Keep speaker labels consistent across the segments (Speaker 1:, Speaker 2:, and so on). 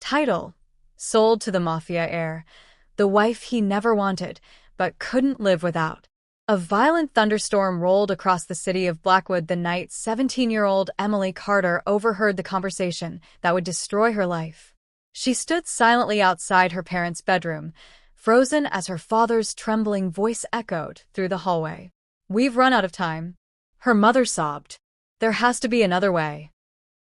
Speaker 1: Title: sold to the mafia heir, the wife he never wanted, but couldn't live without. A violent thunderstorm rolled across the city of Blackwood the night 17-year-old Emily Carter overheard the conversation that would destroy her life. She stood silently outside her parents' bedroom, frozen as her father's trembling voice echoed through the hallway. "We've run out of time." Her mother sobbed. "There has to be another way."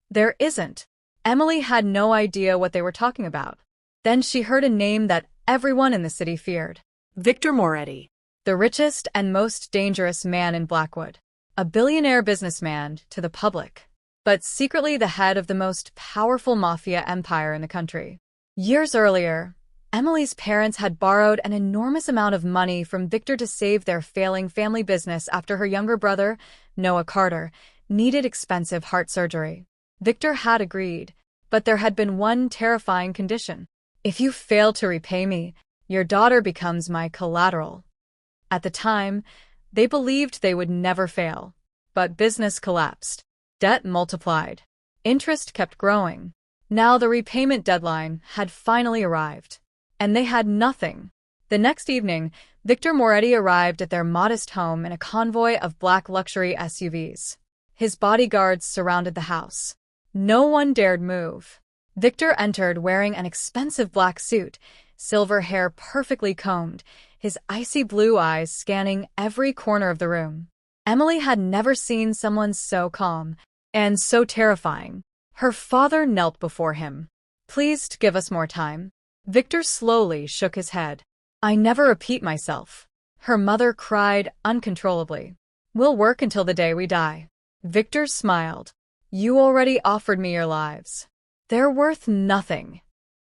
Speaker 1: "There isn't." Emily had no idea what they were talking about. Then she heard a name that everyone in the city feared.
Speaker 2: Victor Moretti.
Speaker 1: The richest and most dangerous man in Blackwood. A billionaire businessman to the public, but secretly the head of the most powerful mafia empire in the country. Years earlier, Emily's parents had borrowed an enormous amount of money from Victor to save their failing family business after her younger brother, Noah Carter, needed expensive heart surgery. Victor had agreed, but there had been one terrifying condition. "If you fail to repay me, your daughter becomes my collateral." At the time, they believed they would never fail. But business collapsed. Debt multiplied. Interest kept growing. Now the repayment deadline had finally arrived. And they had nothing. The next evening, Victor Moretti arrived at their modest home in a convoy of black luxury SUVs. His bodyguards surrounded the house. No one dared move. Victor entered wearing an expensive black suit, silver hair perfectly combed, his icy blue eyes scanning every corner of the room. Emily had never seen someone so calm and so terrifying. Her father knelt before him. "Please give us more time." Victor slowly shook his head. "I never repeat myself." Her mother cried uncontrollably. "We'll work until the day we die." Victor smiled. "You already offered me your lives. They're worth nothing."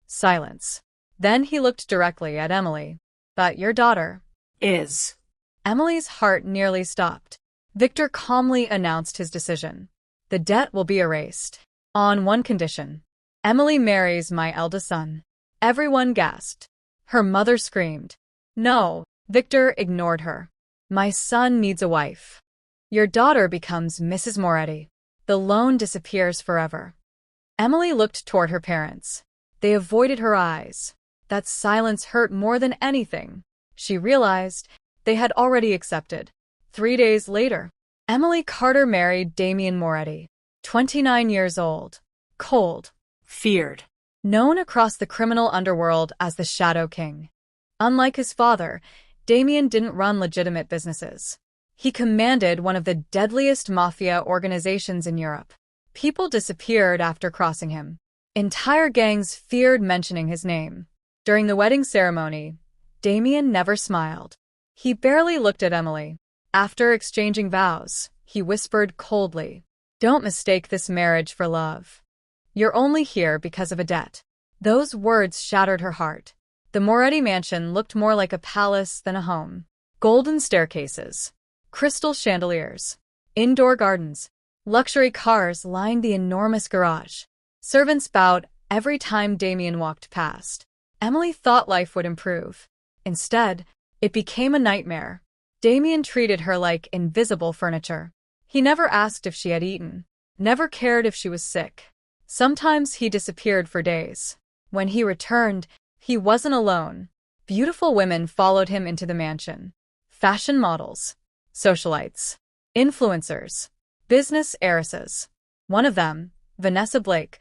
Speaker 1: Silence. Then he looked directly at Emily. "But your daughter
Speaker 2: is."
Speaker 1: Emily's heart nearly stopped. Victor calmly announced his decision. "The debt will be erased. On one condition. Emily marries my eldest son." Everyone gasped. Her mother screamed. "No." Victor ignored her. "My son needs a wife. Your daughter becomes Mrs. Moretti. The loan disappears forever." Emily looked toward her parents. They avoided her eyes. That silence hurt more than anything. She realized they had already accepted. 3 days later, Emily Carter married Damien Moretti, 29 years old, cold,
Speaker 2: feared,
Speaker 1: known across the criminal underworld as the Shadow King. Unlike his father, Damien didn't run legitimate businesses. He commanded one of the deadliest mafia organizations in Europe. People disappeared after crossing him. Entire gangs feared mentioning his name. During the wedding ceremony, Damien never smiled. He barely looked at Emily. After exchanging vows, he whispered coldly, "Don't mistake this marriage for love. You're only here because of a debt." Those words shattered her heart. The Moretti mansion looked more like a palace than a home. Golden staircases, crystal chandeliers, indoor gardens, luxury cars lined the enormous garage. Servants bowed every time Damien walked past. Emily thought life would improve. Instead, it became a nightmare. Damien treated her like invisible furniture. He never asked if she had eaten, never cared if she was sick. Sometimes he disappeared for days. When he returned, he wasn't alone. Beautiful women followed him into the mansion. Fashion models, socialites, influencers, business heiresses. One of them, Vanessa Blake,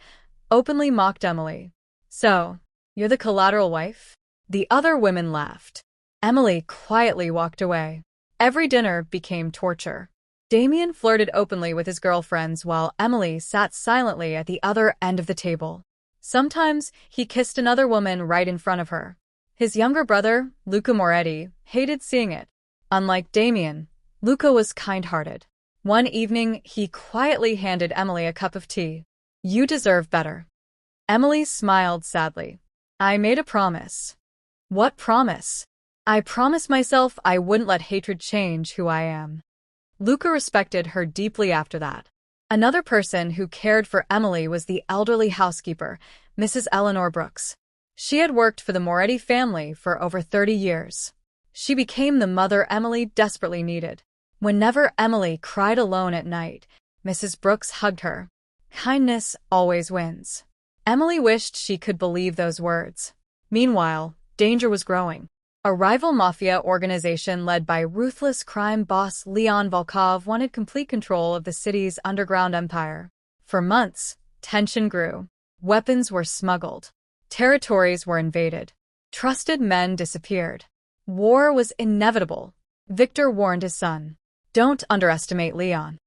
Speaker 1: openly mocked Emily. "So, you're the collateral wife?" The other women laughed. Emily quietly walked away. Every dinner became torture. Damien flirted openly with his girlfriends while Emily sat silently at the other end of the table. Sometimes he kissed another woman right in front of her. His younger brother, Luca Moretti, hated seeing it. Unlike Damien, Luca was kind-hearted. One evening, he quietly handed Emily a cup of tea. "You deserve better." Emily smiled sadly. "I made a promise." "What promise?" "I promised myself I wouldn't let hatred change who I am." Luca respected her deeply after that. Another person who cared for Emily was the elderly housekeeper, Mrs. Eleanor Brooks. She had worked for the Moretti family for over 30 years. She became the mother Emily desperately needed. Whenever Emily cried alone at night, Mrs. Brooks hugged her. Kindness always wins. Emily wished she could believe those words. Meanwhile, danger was growing. A rival mafia organization led by ruthless crime boss Leon Volkov wanted complete control of the city's underground empire. For months, tension grew. Weapons were smuggled. Territories were invaded. Trusted men disappeared. War was inevitable. Victor warned his son, "Don't underestimate Leon."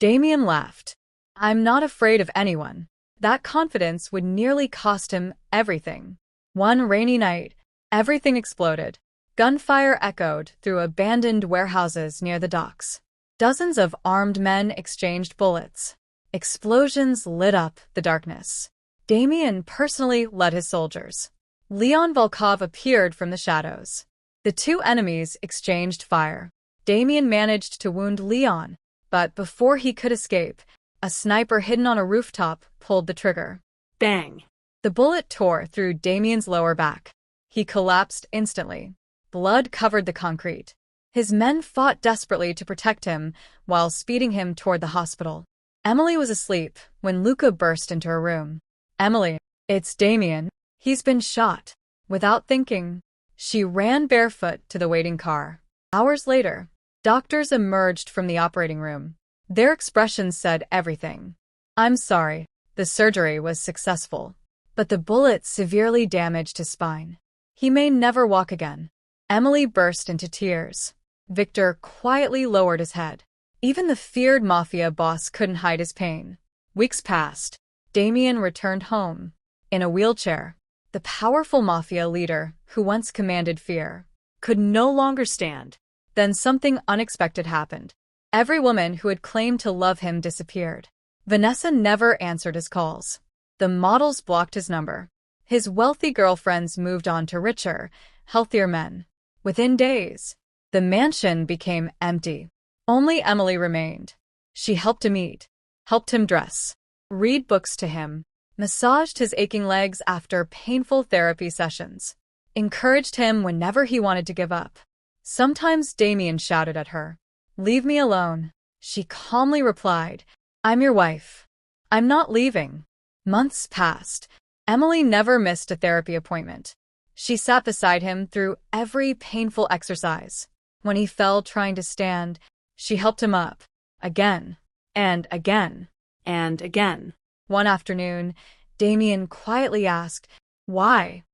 Speaker 1: Damien laughed. "I'm not afraid of anyone." That confidence would nearly cost him everything. One rainy night, everything exploded. Gunfire echoed through abandoned warehouses near the docks. Dozens of armed men exchanged bullets. Explosions lit up the darkness. Damien personally led his soldiers. Leon Volkov appeared from the shadows. The two enemies exchanged fire. Damien managed to wound Leon, but before he could escape, a sniper hidden on a rooftop pulled the trigger.
Speaker 2: Bang!
Speaker 1: The bullet tore through Damien's lower back. He collapsed instantly. Blood covered the concrete. His men fought desperately to protect him while speeding him toward the hospital. Emily was asleep when Luca burst into her room. "Emily, it's Damien. He's been shot." Without thinking, she ran barefoot to the waiting car. Hours later, doctors emerged from the operating room. Their expressions said everything. "I'm sorry, the surgery was successful, but the bullet severely damaged his spine. He may never walk again." Emily burst into tears. Victor quietly lowered his head. Even the feared mafia boss couldn't hide his pain. Weeks passed. Damien returned home. In a wheelchair, the powerful mafia leader, who once commanded fear, could no longer stand. Then something unexpected happened. Every woman who had claimed to love him disappeared. Vanessa never answered his calls. The models blocked his number. His wealthy girlfriends moved on to richer, healthier men. Within days, the mansion became empty. Only Emily remained. She helped him eat, helped him dress, read books to him, massaged his aching legs after painful therapy sessions, encouraged him whenever he wanted to give up. Sometimes Damien shouted at her, "Leave me alone." She calmly replied, "I'm your wife. I'm not leaving." Months passed. Emily never missed a therapy appointment. She sat beside him through every painful exercise. When he fell trying to stand, she helped him up. Again, and again,
Speaker 2: And again.
Speaker 1: One afternoon, Damien quietly asked, "Why?"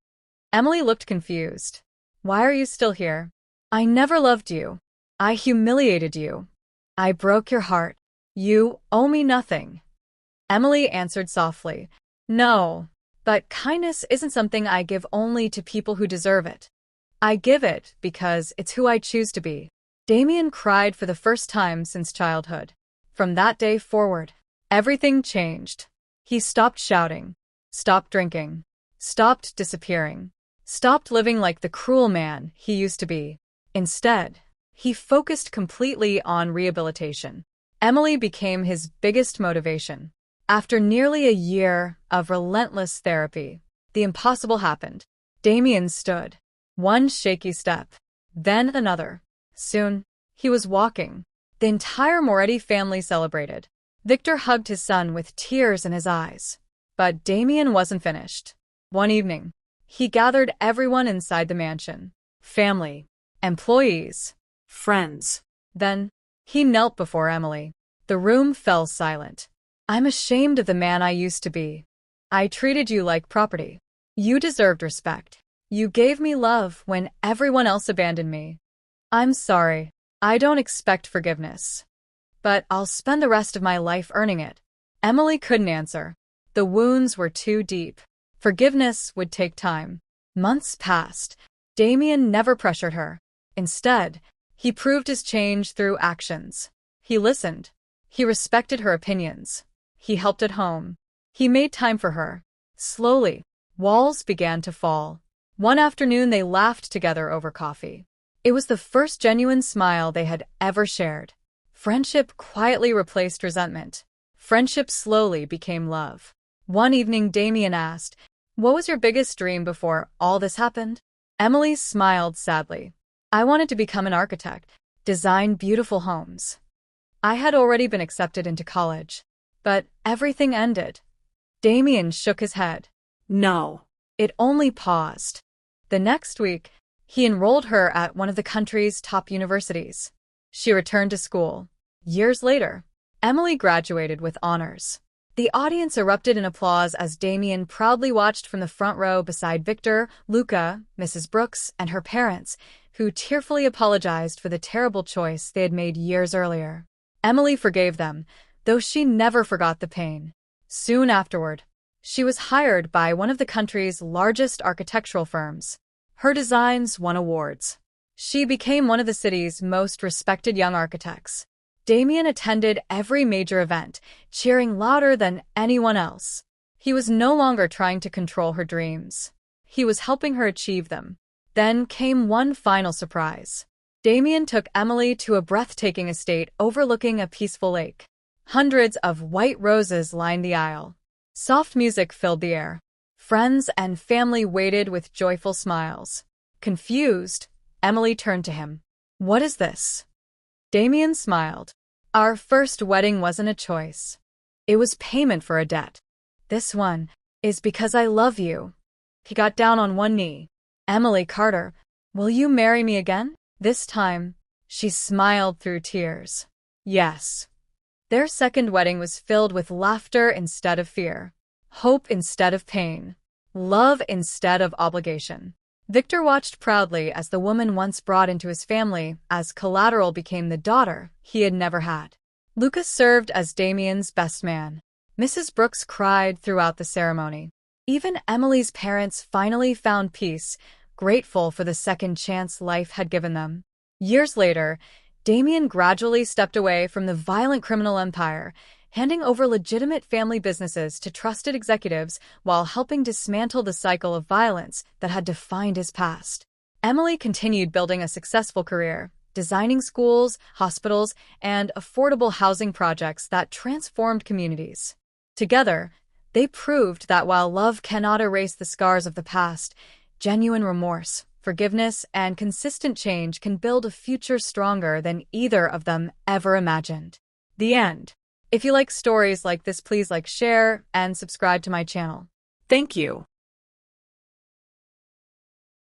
Speaker 1: Emily looked confused. "Why are you still here? I never loved you. I humiliated you. I broke your heart. You owe me nothing." Emily answered softly, "No, but kindness isn't something I give only to people who deserve it. I give it because it's who I choose to be." Damien cried for the first time since childhood. From that day forward, everything changed. He stopped shouting, stopped drinking, stopped disappearing, stopped living like the cruel man he used to be. Instead, he focused completely on rehabilitation. Emily became his biggest motivation. After nearly a year of relentless therapy, the impossible happened. Damien stood. One shaky step, then another. Soon, he was walking. The entire Moretti family celebrated. Victor hugged his son with tears in his eyes. But Damien wasn't finished. One evening, he gathered everyone inside the mansion. Family, employees,
Speaker 2: Friends.
Speaker 1: Then, he knelt before Emily. The room fell silent. "I'm ashamed of the man I used to be. I treated you like property. You deserved respect. You gave me love when everyone else abandoned me. I'm sorry. I don't expect forgiveness. But I'll spend the rest of my life earning it." Emily couldn't answer. The wounds were too deep. Forgiveness would take time. Months passed. Damien never pressured her. Instead, he proved his change through actions. He listened. He respected her opinions. He helped at home. He made time for her. Slowly, walls began to fall. One afternoon they laughed together over coffee. It was the first genuine smile they had ever shared. Friendship quietly replaced resentment. Friendship slowly became love. One evening Damien asked, "What was your biggest dream before all this happened?" Emily smiled sadly. "I wanted to become an architect, design beautiful homes. I had already been accepted into college. But everything ended." Damien shook his head.
Speaker 2: No.
Speaker 1: It only paused. The next week, he enrolled her at one of the country's top universities. She returned to school. Years later, Emily graduated with honors. The audience erupted in applause as Damien proudly watched from the front row beside Victor, Luca, Mrs. Brooks, and her parents, who tearfully apologized for the terrible choice they had made years earlier. Emily forgave them, though she never forgot the pain. Soon afterward, she was hired by one of the country's largest architectural firms. Her designs won awards. She became one of the city's most respected young architects. Damien attended every major event, cheering louder than anyone else. He was no longer trying to control her dreams. He was helping her achieve them. Then came one final surprise. Damien took Emily to a breathtaking estate overlooking a peaceful lake. Hundreds of white roses lined the aisle. Soft music filled the air. Friends and family waited with joyful smiles. Confused, Emily turned to him. "What is this?" Damien smiled. "Our first wedding wasn't a choice. It was payment for a debt. This one is because I love you." He got down on one knee. "Emily Carter, will you marry me again?" This time, she smiled through tears. Yes. Their second wedding was filled with laughter instead of fear, hope instead of pain, love instead of obligation. Victor watched proudly as the woman once brought into his family as collateral became the daughter he had never had. Lucas served as Damien's best man. Mrs. Brooks cried throughout the ceremony. Even Emily's parents finally found peace, grateful for the second chance life had given them. Years later, Damien gradually stepped away from the violent criminal empire, handing over legitimate family businesses to trusted executives while helping dismantle the cycle of violence that had defined his past. Emily continued building a successful career, designing schools, hospitals, and affordable housing projects that transformed communities. Together, they proved that while love cannot erase the scars of the past, genuine remorse, forgiveness, and consistent change can build a future stronger than either of them ever imagined. The end. If you like stories like this, please like, share, and subscribe to my channel.
Speaker 2: Thank you.